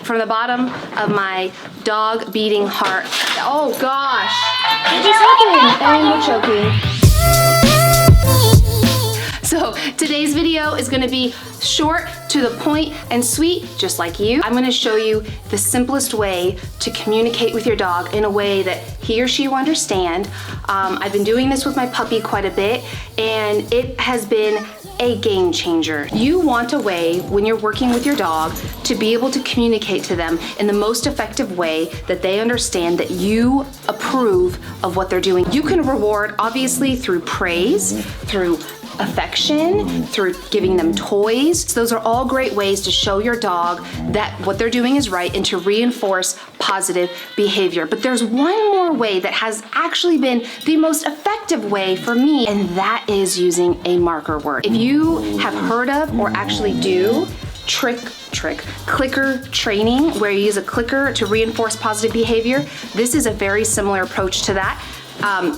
From the bottom of my dog beating heart. Oh gosh, what just happened? And we're choking. So today's video is gonna be short, to the point, and sweet, just like you. I'm gonna show you the simplest way to communicate with your dog in a way that he or she will understand. I've been doing this with my puppy quite a bit, and it has been a game changer. You want a way when you're working with your dog to be able to communicate to them in the most effective way that they understand that you approve of what they're doing. You can reward obviously through praise, through affection, through giving them toys. So those are all great ways to show your dog that what they're doing is right and to reinforce positive behavior. But there's one more way that has actually been the most effective way for me, and that is using a marker word. If you have heard of or actually do clicker training, where you use a clicker to reinforce positive behavior, this is a very similar approach to that.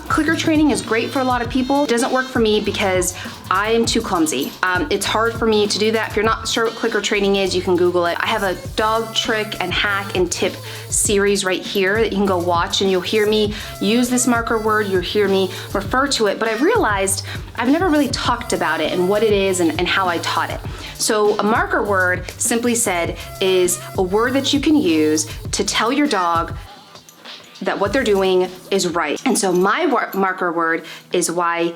Clicker training is great for a lot of people. It doesn't work for me because I am too clumsy. It's hard for me to do that. If you're not sure what clicker training is, you can Google it. I have a dog trick and hack and tip series right here that you can go watch, and you'll hear me use this marker word, you'll hear me refer to it, but I realized I've never really talked about it and what it is and how I taught it. So a marker word, simply said, is a word that you can use to tell your dog that what they're doing is right. And so my marker word is Y-E-S.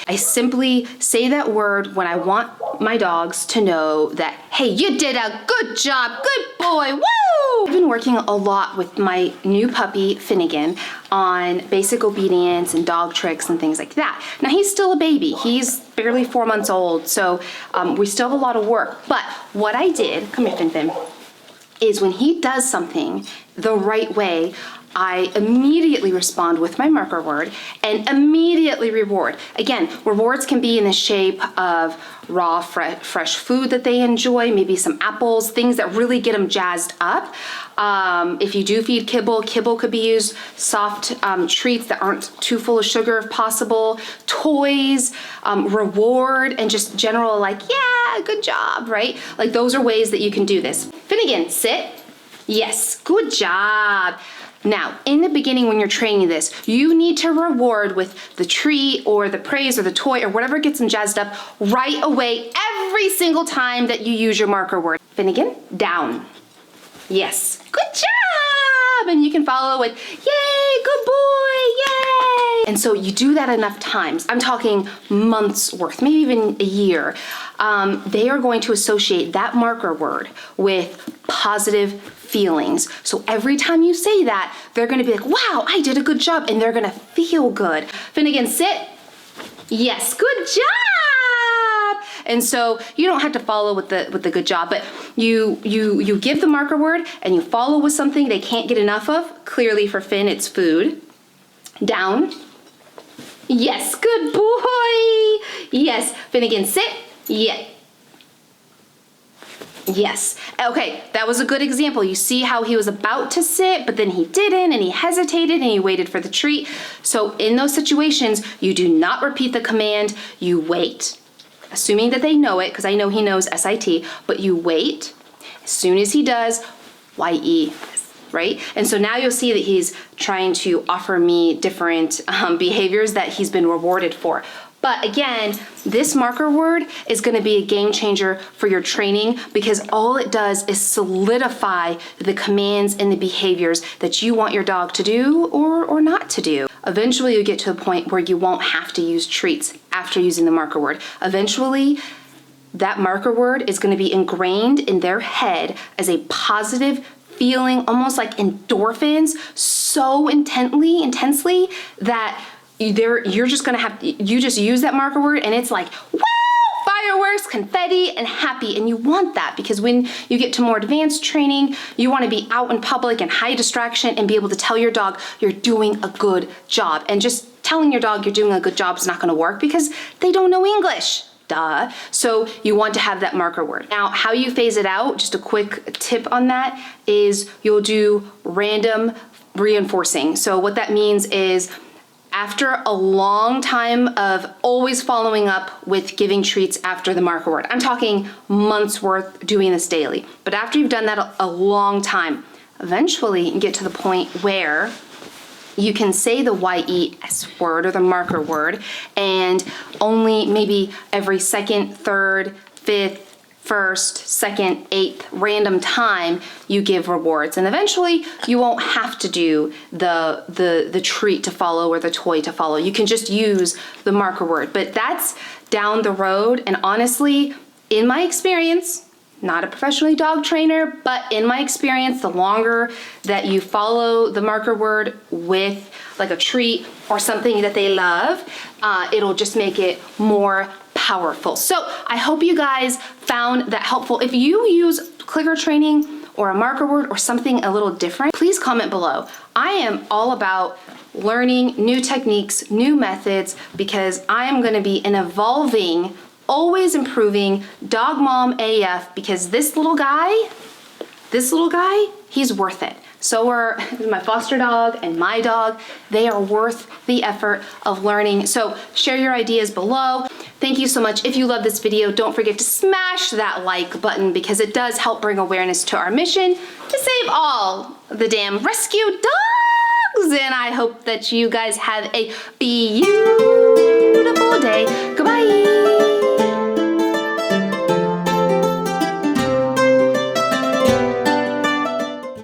I simply say that word when I want my dogs to know that, hey, you did a good job, good boy, woo! I've been working a lot with my new puppy, Finnegan, on basic obedience and dog tricks and things like that. Now he's still a baby, he's barely 4 months old, so we still have a lot of work. But what I did, come here, Fin, is when he does something the right way, I immediately respond with my marker word and immediately reward. Again, rewards can be in the shape of raw, fresh food that they enjoy, maybe some apples, things that really get them jazzed up. If you do feed kibble could be used, soft treats that aren't too full of sugar if possible, toys, reward, and just general like, yeah, good job, right? Like those are ways that you can do this. Finnegan, sit. Yes, good job. Now, in the beginning when you're training this, you need to reward with the treat or the praise or the toy or whatever gets them jazzed up right away every single time that you use your marker word. Finnegan, down. Yes, good job. And you can follow with, yay, good boy, yay. And so you do that enough times. I'm talking months worth, maybe even a year. They are going to associate that marker word with positive feelings. So every time you say that, they're gonna be like, wow, I did a good job, and they're gonna feel good. Finnegan, sit. Yes, good job. And so you don't have to follow with the good job, but you give the marker word and you follow with something they can't get enough of. Clearly for Finn, it's food. Down. Yes, good boy. Yes, Finnegan, sit. Yeah. Yes. Okay, that was a good example. You see how he was about to sit, but then he didn't, and he hesitated, and he waited for the treat. So in those situations, you do not repeat the command, you wait. Assuming that they know it, because I know he knows SIT, but you wait. As soon as he does, YE, right? And so now you'll see that he's trying to offer me different behaviors that he's been rewarded for. But again, this marker word is gonna be a game changer for your training because all it does is solidify the commands and the behaviors that you want your dog to do or not to do. Eventually you'll get to a point where you won't have to use treats after using the marker word. Eventually, that marker word is gonna be ingrained in their head as a positive feeling, almost like endorphins, so intensely that you're just gonna have, you just use that marker word and it's like, woo, fireworks, confetti, and happy. And you want that because when you get to more advanced training, you wanna be out in public and high distraction and be able to tell your dog you're doing a good job. And just telling your dog you're doing a good job is not gonna work because they don't know English. Duh. So you want to have that marker word. Now, how you phase it out, just a quick tip on that, is you'll do random reinforcing. So what that means is after a long time of always following up with giving treats after the marker word. I'm talking months worth doing this daily. But after you've done that a long time, eventually you get to the point where you can say the YES word or the marker word, and only maybe every second, third, fifth, first, second, eighth random time you give rewards. And eventually you won't have to do the treat to follow or the toy to follow. You can just use the marker word. But that's down the road, and honestly, in my experience, not a professionally dog trainer, but in my experience, the longer that you follow the marker word with like a treat or something that they love, it'll just make it more powerful. So I hope you guys found that helpful. If you use clicker training or a marker word or something a little different, please comment below. I am all about learning new techniques, new methods, because I am going to be an evolving, always improving dog mom AF, because this little guy, he's worth it. So are my foster dog and my dog. They are worth the effort of learning. So share your ideas below. Thank you so much. If you love this video, don't forget to smash that like button, because it does help bring awareness to our mission to save all the damn rescue dogs. And I hope that you guys have a beautiful